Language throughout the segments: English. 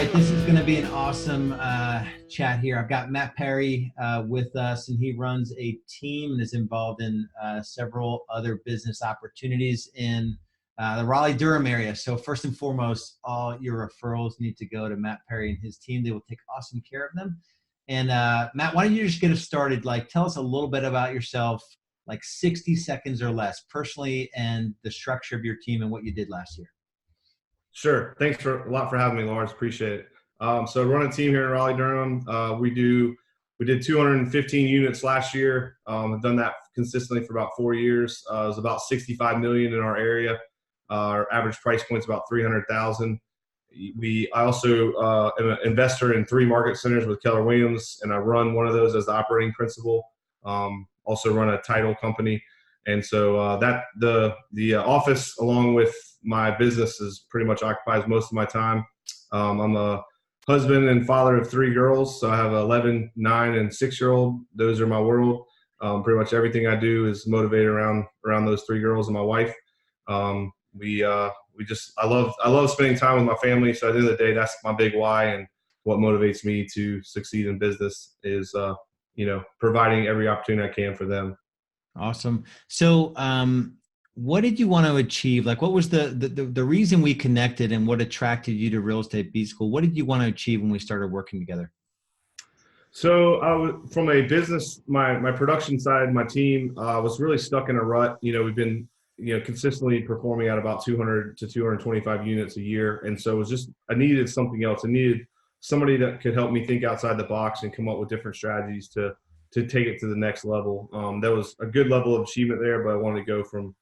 right, this is going to be an awesome chat here. I've got Matt Perry with us, and he runs a team and is involved in several other business opportunities in the Raleigh-Durham area. So first and foremost, all your referrals need to go to Matt Perry and his team. They will take awesome care of them. And Matt, why don't you just get us started? Like, tell us a little bit about yourself, like 60 seconds or less, personally, and the structure of your team and what you did last year. Sure. Thanks a lot for having me, Lars. Appreciate it. So run a team here in Raleigh-Durham. We did 215 units last year. I've done that consistently for about 4 years. It was about 65 million in our area. Our average price point is about 300,000. I also am an investor in 3 market centers with Keller Williams, and I run one of those as the operating principal. Also run a title company. And so the office, along with my business, is pretty much occupies most of my time. I'm a husband and father of 3 girls. So I have 11, 9, and 6-year-old. Those are my world. Pretty much everything I do is motivated around those 3 girls and my wife. I love spending time with my family. So at the end of the day, that's my big why, and what motivates me to succeed in business is providing every opportunity I can for them. Awesome. So, what did you want to achieve? Like, what was the reason we connected, and what attracted you to Real Estate B School? What did you want to achieve when we started working together? So, from a business, my production side, my team was really stuck in a rut. We've been consistently performing at about 200 to 225 units a year, and so it was just I needed something else. I needed somebody that could help me think outside the box and come up with different strategies to take it to the next level. There was a good level of achievement there, but I wanted to go from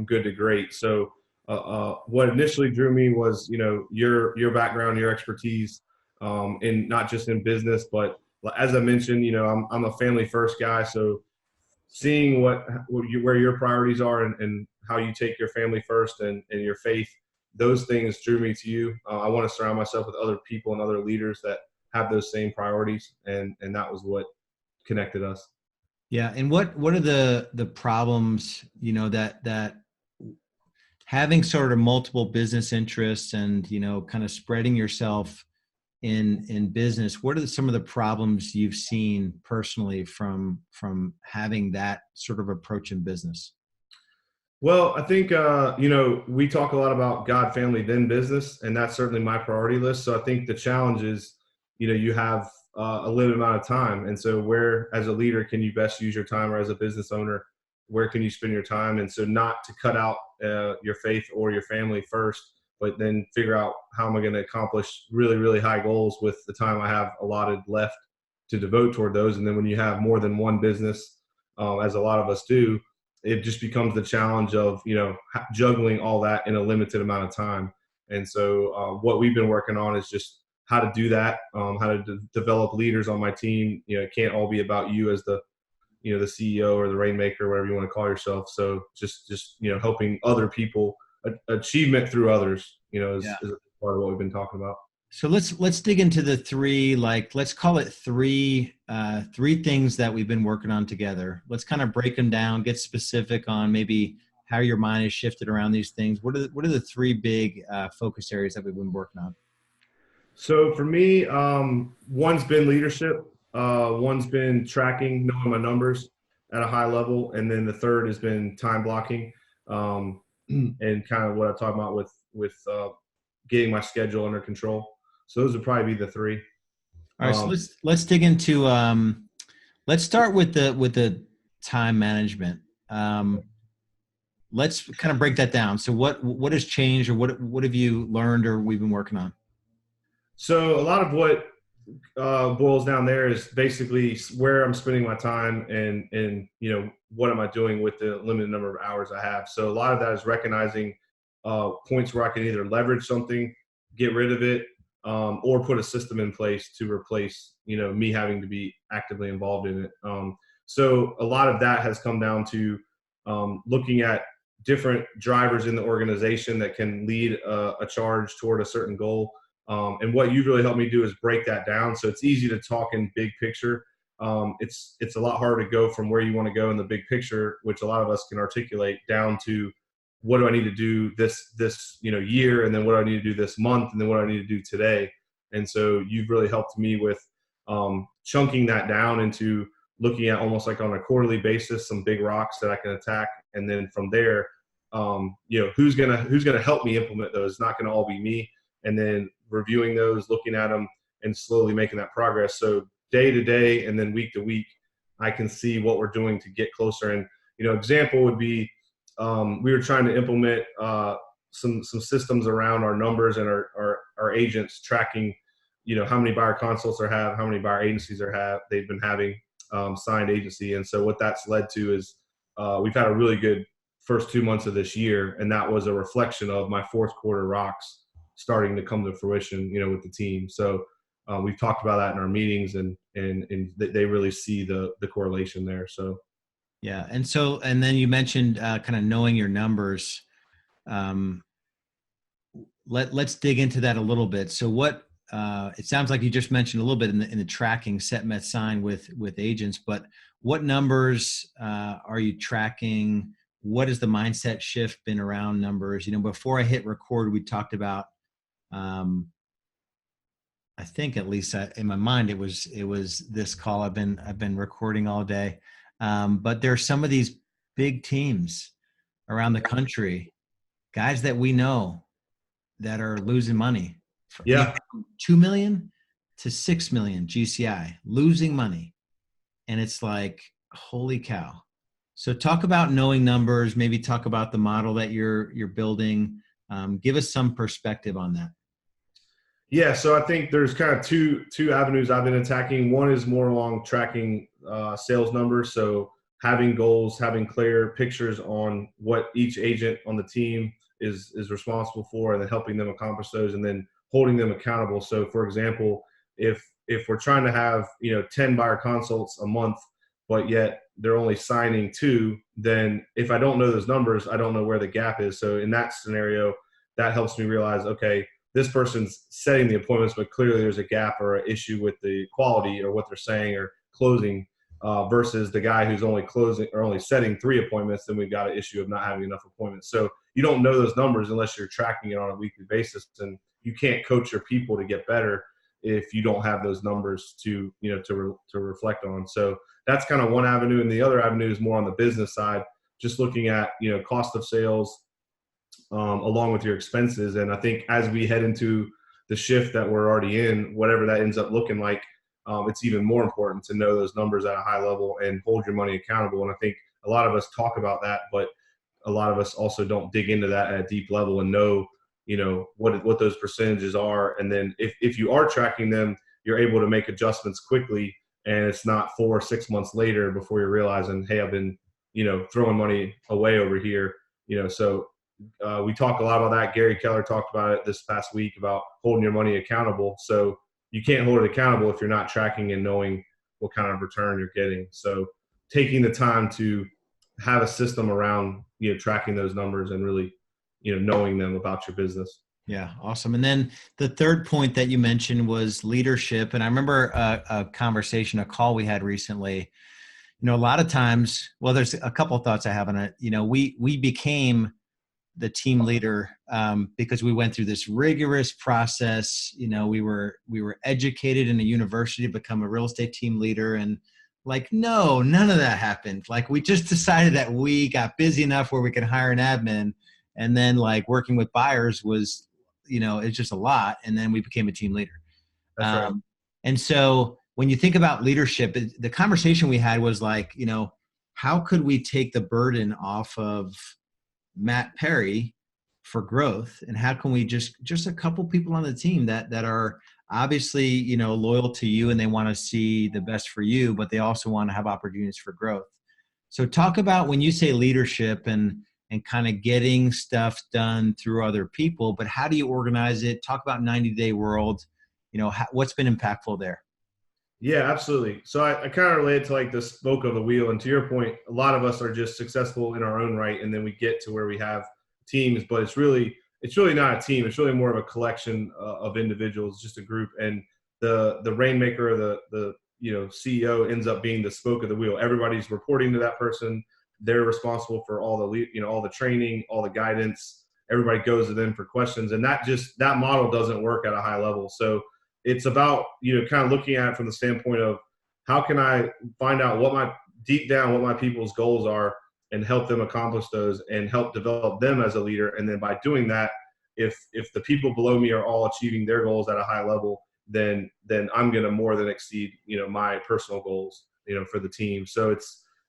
good to great. So what initially drew me was, your background, your expertise, in not just in business, but as I mentioned, I'm a family first guy. So seeing where your priorities are and how you take your family first and your faith, those things drew me to you. I want to surround myself with other people and other leaders that have those same priorities. And that was what connected us. Yeah. And what are the problems, that having sort of multiple business interests and, kind of spreading yourself in business, what are some of the problems you've seen personally from having that sort of approach in business? Well, I think, we talk a lot about God, family, then business, and that's certainly my priority list. So I think the challenge is, you have a limited amount of time. And so where, as a leader, can you best use your time, or as a business owner, where can you spend your time? And so not to cut out your faith or your family first, but then figure out how am I going to accomplish really, really high goals with the time I have allotted left to devote toward those. And then when you have more than one business, as a lot of us do, it just becomes the challenge of, juggling all that in a limited amount of time. And so what we've been working on is just how to do that, how to develop leaders on my team. It can't all be about you as the CEO or the rainmaker, whatever you want to call yourself. So just helping other people, achievement through others, is a part of what we've been talking about. So let's dig into the 3, let's call it 3 things that we've been working on together. Let's kind of break them down, get specific on maybe how your mind has shifted around these things. What are the 3 big focus areas that we've been working on? So for me, one's been leadership. One's been tracking, knowing my numbers at a high level. And then the third has been time blocking, and kind of what I talked about with getting my schedule under control. So those would probably be the 3. All right. So let's dig into, let's start with the time management. Let's kind of break that down. So what has changed, or what have you learned, or we've been working on? So a lot of what boils down there is basically where I'm spending my time and what am I doing with the limited number of hours I have. So a lot of that is recognizing points where I can either leverage something, get rid of it, or put a system in place to replace me having to be actively involved in it. So a lot of that has come down to looking at different drivers in the organization that can lead a charge toward a certain goal. And what you've really helped me do is break that down. So it's easy to talk in big picture. It's a lot harder to go from where you want to go in the big picture, which a lot of us can articulate, down to what do I need to do this year, and then what do I need to do this month, and then what do I need to do today. And so you've really helped me with chunking that down into looking at almost like on a quarterly basis, some big rocks that I can attack. And then from there, who's gonna help me implement those? It's not gonna all be me. And then reviewing those, looking at them, and slowly making that progress. So day to day and then week to week, I can see what we're doing to get closer. And example would be we were trying to implement some systems around our numbers and our agents tracking, how many buyer consults how many buyer agencies they've been having signed agency. And so what that's led to is we've had a really good first 2 months of this year, and that was a reflection of my fourth quarter rocks starting to come to fruition, with the team. So we've talked about that in our meetings, and they really see the correlation there. So yeah. And then you mentioned kind of knowing your numbers. Let's dig into that a little bit. So what it sounds like you just mentioned a little bit in the tracking set, met, sign with agents, but what numbers are you tracking? What has the mindset shift been around numbers? Before I hit record, we talked about I think at least in my mind it was this call. I've been recording all day, but there's some of these big teams around the country, guys that we know that are losing money. yeah. 2 million to 6 million GCI, losing money, and it's like, holy cow. So talk about knowing numbers. Maybe talk about the model that you're building. Give us some perspective on that. Yeah, so I think there's kind of two avenues I've been attacking. One is more along tracking sales numbers, so having goals, having clear pictures on what each agent on the team is responsible for, and then helping them accomplish those, and then holding them accountable. So, for example, if we're trying to have 10 buyer consults a month, but yet they're only signing 2, then if I don't know those numbers, I don't know where the gap is. So in that scenario, that helps me realize, okay, this person's setting the appointments, but clearly there's a gap or an issue with the quality or what they're saying or closing, versus the guy who's only closing or only setting 3 appointments. Then we've got an issue of not having enough appointments. So you don't know those numbers unless you're tracking it on a weekly basis, and you can't coach your people to get better if you don't have those numbers to reflect on. So that's kind of one avenue, and the other avenue is more on the business side, just looking at cost of sales, along with your expenses. And I think as we head into the shift that we're already in, whatever that ends up looking like, it's even more important to know those numbers at a high level and hold your money accountable. And I think a lot of us talk about that, but a lot of us also don't dig into that at a deep level and know, what those percentages are. And then if you are tracking them, you're able to make adjustments quickly, and it's not 4 or 6 months later before you're realizing, hey, I've been, throwing money away over here. So we talk a lot about that. Gary Keller talked about it this past week about holding your money accountable. So you can't hold it accountable if you're not tracking and knowing what kind of return you're getting. So taking the time to have a system around, tracking those numbers and really, knowing them about your business. Yeah. Awesome. And then the third point that you mentioned was leadership. And I remember a call we had recently. A lot of times, well, there's a couple of thoughts I have on it. We became the team leader because we went through this rigorous process. We were educated in a university to become a real estate team leader, and no, none of that happened. We just decided that we got busy enough where we could hire an admin, and then working with buyers was, it's just a lot, and then we became a team leader. That's right. And so when you think about leadership, the conversation we had was how could we take the burden off of Matt Perry for growth, and how can we just a couple people on the team that are obviously loyal to you, and they want to see the best for you, but they also want to have opportunities for growth. So talk about when you say leadership and kind of getting stuff done through other people, but how do you organize it? Talk about 90-day world, what's been impactful there? Yeah, absolutely. So I kind of relate to the spoke of the wheel. And to your point, a lot of us are just successful in our own right, and then we get to where we have teams, but it's really not a team. It's really more of a collection of individuals, just a group. And the rainmaker, or the CEO ends up being the spoke of the wheel. Everybody's reporting to that person. They're responsible for all the training, all the guidance. Everybody goes to them for questions, and that model doesn't work at a high level. So it's about, kind of looking at it from the standpoint of how can I find out what my people's goals are and help them accomplish those and help develop them as a leader. And then by doing that, if the people below me are all achieving their goals at a high level, then I'm going to more than exceed, my personal goals, for the team. So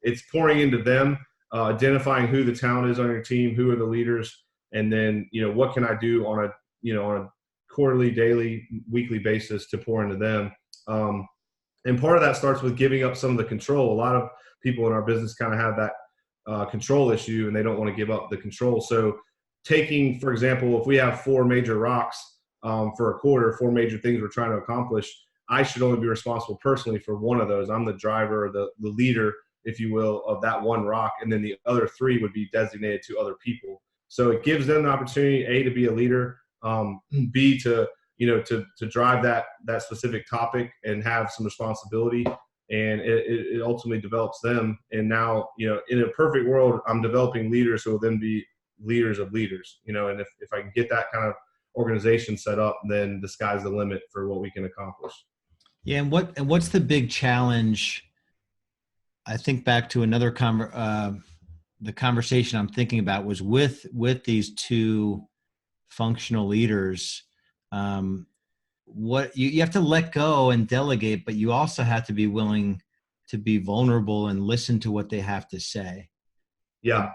it's pouring into them, identifying who the talent is on your team, who are the leaders, and then, what can I do on a quarterly, daily, weekly basis to pour into them. And part of that starts with giving up some of the control. A lot of people in our business kind of have that control issue, and they don't want to give up the control. So taking, for example, if we have 4 major rocks for a quarter, 4 major things we're trying to accomplish, I should only be responsible personally for one of those. I'm the driver, the leader, if you will, of that one rock. And then the other 3 would be designated to other people. So it gives them the opportunity, A, to be a leader, B, to drive that specific topic and have some responsibility. And it ultimately develops them. And now, in a perfect world, I'm developing leaders who will then be leaders of leaders, and if I can get that kind of organization set up, then the sky's the limit for what we can accomplish. Yeah. And what's the big challenge? I think back to another the conversation I'm thinking about was with these 2 functional leaders. What you have to let go and delegate, but you also have to be willing to be vulnerable and listen to what they have to say. Yeah.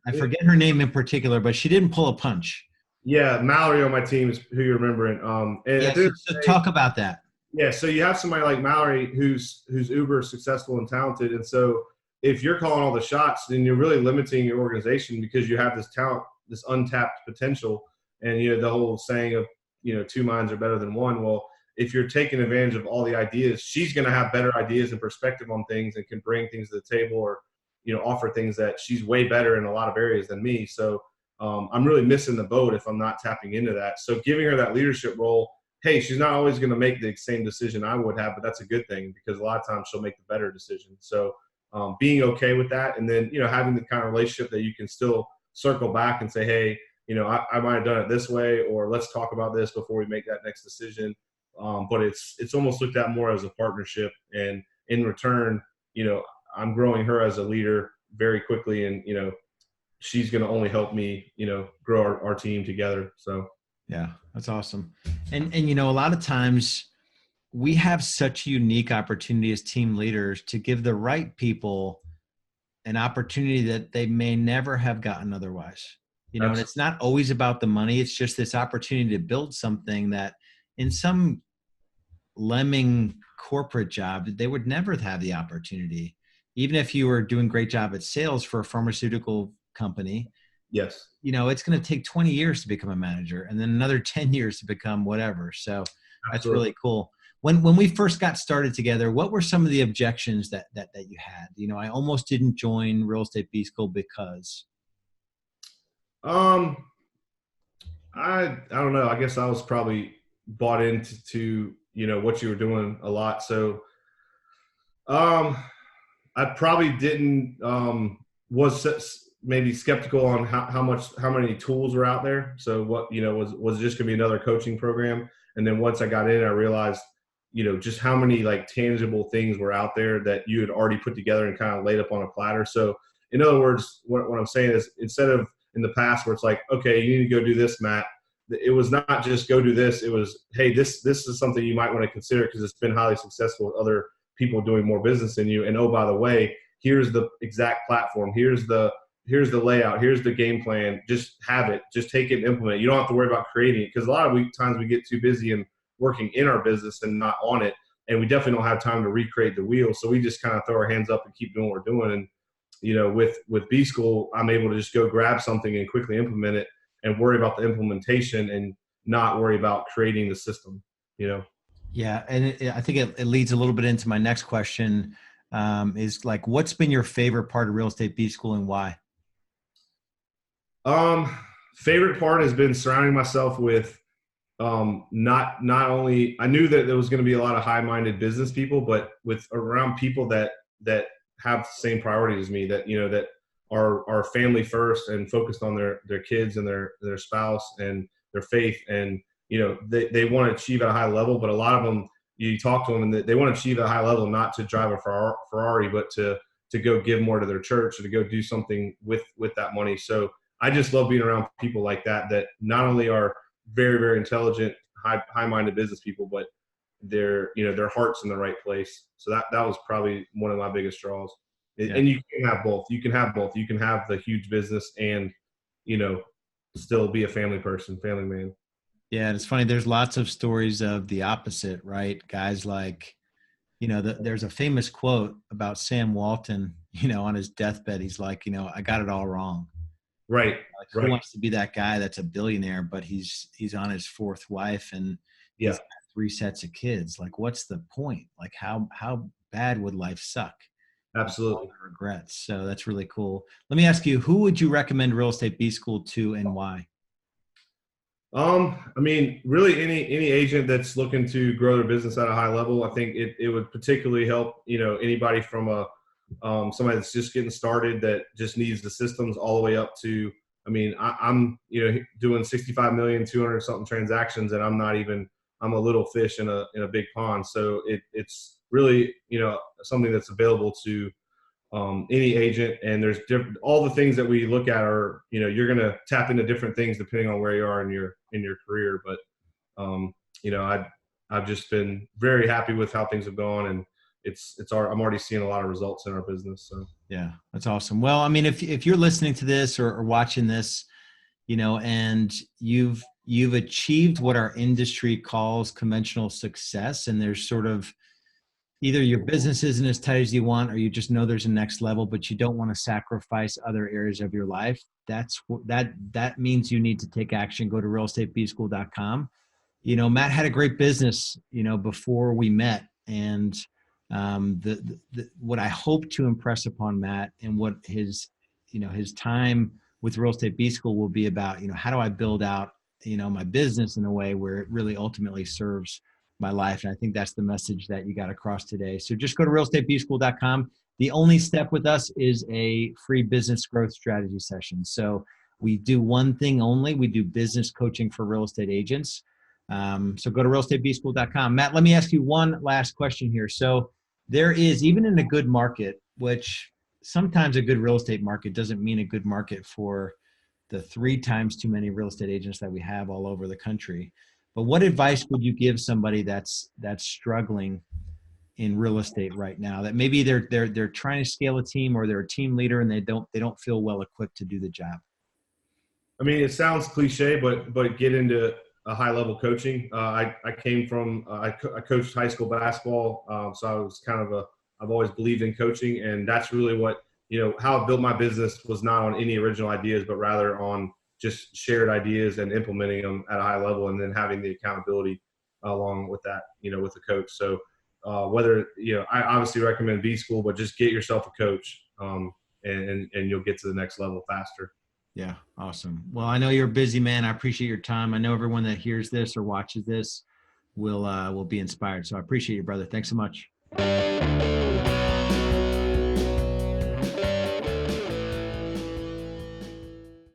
I forget her name in particular, but she didn't pull a punch. Yeah, Mallory on my team is who you're remembering. So talk about that. Yeah, so you have somebody like Mallory who's uber successful and talented, and so if you're calling all the shots, then you're really limiting your organization because you have this talent, this untapped potential, and the whole saying of 2 minds are better than one. Well, if you're taking advantage of all the ideas, she's going to have better ideas and perspective on things and can bring things to the table, or offer things that she's way better in a lot of areas than me. So I'm really missing the boat if I'm not tapping into that. So giving her that leadership role, hey, she's not always going to make the same decision I would have, but that's a good thing because a lot of times she'll make the better decision. So being okay with that, and then, having the kind of relationship that you can still circle back and say, hey, I might have done it this way, or let's talk about this before we make that next decision. But it's almost looked at more as a partnership, and in return, I'm growing her as a leader very quickly, and she's going to only help me grow our team together. So yeah, that's awesome. And a lot of times we have such a unique opportunity as team leaders to give the right people an opportunity that they may never have gotten otherwise. And it's not always about the money. It's just this opportunity to build something that in some lemming corporate job, they would never have the opportunity. Even if you were doing a great job at sales for a pharmaceutical company, yes, it's going to take 20 years to become a manager and then another 10 years to become whatever. So that's really cool. When we first got started together, what were some of the objections that you had? I almost didn't join Real Estate B School because I don't know. I guess I was probably bought into what you were doing a lot. So I probably didn't was maybe skeptical on how many tools were out there. So what was just gonna be another coaching program. And then once I got in, I realized just how many like tangible things were out there that you had already put together and kind of laid up on a platter. So in other words, what I'm saying is, instead of in the past where it's like, okay, you need to go do this, Matt, it was not just go do this. It was, hey, this is something you might want to consider because it's been highly successful with other people doing more business than you. And oh, by the way, here's the exact platform. Here's the layout. Here's the game plan. Just have it. Just take it and implement it. You don't have to worry about creating it, because a lot of times we get too busy and working in our business and not on it. And we definitely don't have time to recreate the wheel. So we just kind of throw our hands up and keep doing what we're doing. And, with B School, I'm able to just go grab something and quickly implement it and worry about the implementation and not worry about creating the system, Yeah. And I think it leads a little bit into my next question, is like, what's been your favorite part of Real Estate B School and why? Favorite part has been surrounding myself with not only, I knew that there was going to be a lot of high-minded business people, but with around people that have the same priorities as me, that that are family first and focused on their kids and their spouse and their faith, and they want to achieve at a high level, but a lot of them, you talk to them and they want to achieve at a high level, not to drive a Ferrari, but to go give more to their church or to go do something with that money. So I just love being around people like that not only are very, very intelligent, high-minded business people, but their heart's in the right place. So that was probably one of my biggest draws. Yeah. And you can have both. You can have both. You can have the huge business and, still be a family man. Yeah, it's funny. There's lots of stories of the opposite, right? Guys like, there's a famous quote about Sam Walton, on his deathbed. He's like, I got it all wrong. Right. Like, who wants to be that guy that's a billionaire, but he's on his fourth wife and he's got 3 sets of kids? Like, what's the point? Like, how bad would life suck? Absolutely. Regrets. So that's really cool. Let me ask you, who would you recommend Real Estate B School to and why? I mean, really any agent that's looking to grow their business at a high level, I think it would particularly help, anybody from somebody that's just getting started that just needs the systems all the way up to, I'm doing 65 million, 200 something transactions, and I'm a little fish in a big pond. So it's really, something that's available to any agent. And there's all the things that we look at are, you're going to tap into different things depending on where you are in your career. But, I've just been very happy with how things have gone, and I'm already seeing a lot of results in our business. So yeah, that's awesome. Well, I mean, if you're listening to this or watching this, and you've achieved what our industry calls conventional success, and there's sort of either your business isn't as tight as you want, or you just know there's a next level, but you don't want to sacrifice other areas of your life. That means you need to take action. Go to realestatebschool.com. Matt had a great business, before we met, and what I hope to impress upon Matt and what his time with Real Estate B School will be about, how do I build out, my business in a way where it really ultimately serves my life. And I think that's the message that you got across today. So just go to realestatebschool.com. The only step with us is a free business growth strategy session. So we do one thing only. We do business coaching for real estate agents. So go to realestatebschool.com. Matt, let me ask you one last question here. So there is, even in a good market, which sometimes a good real estate market doesn't mean a good market for the 3 times too many real estate agents that we have all over the country. But what advice would you give somebody that's struggling in real estate right now, that maybe they're trying to scale a team, or they're a team leader and they don't feel well equipped to do the job? I mean, it sounds cliche, but get into a high level coaching. I came from I coached high school basketball, so I was I've always believed in coaching, and that's really what how I built my business was not on any original ideas, but rather on just shared ideas and implementing them at a high level, and then having the accountability along with that, with the coach. So whether, I obviously recommend B School, but just get yourself a coach, and you'll get to the next level faster. Yeah. Awesome. Well, I know you're a busy man. I appreciate your time. I know everyone that hears this or watches this will be inspired. So I appreciate you, brother. Thanks so much.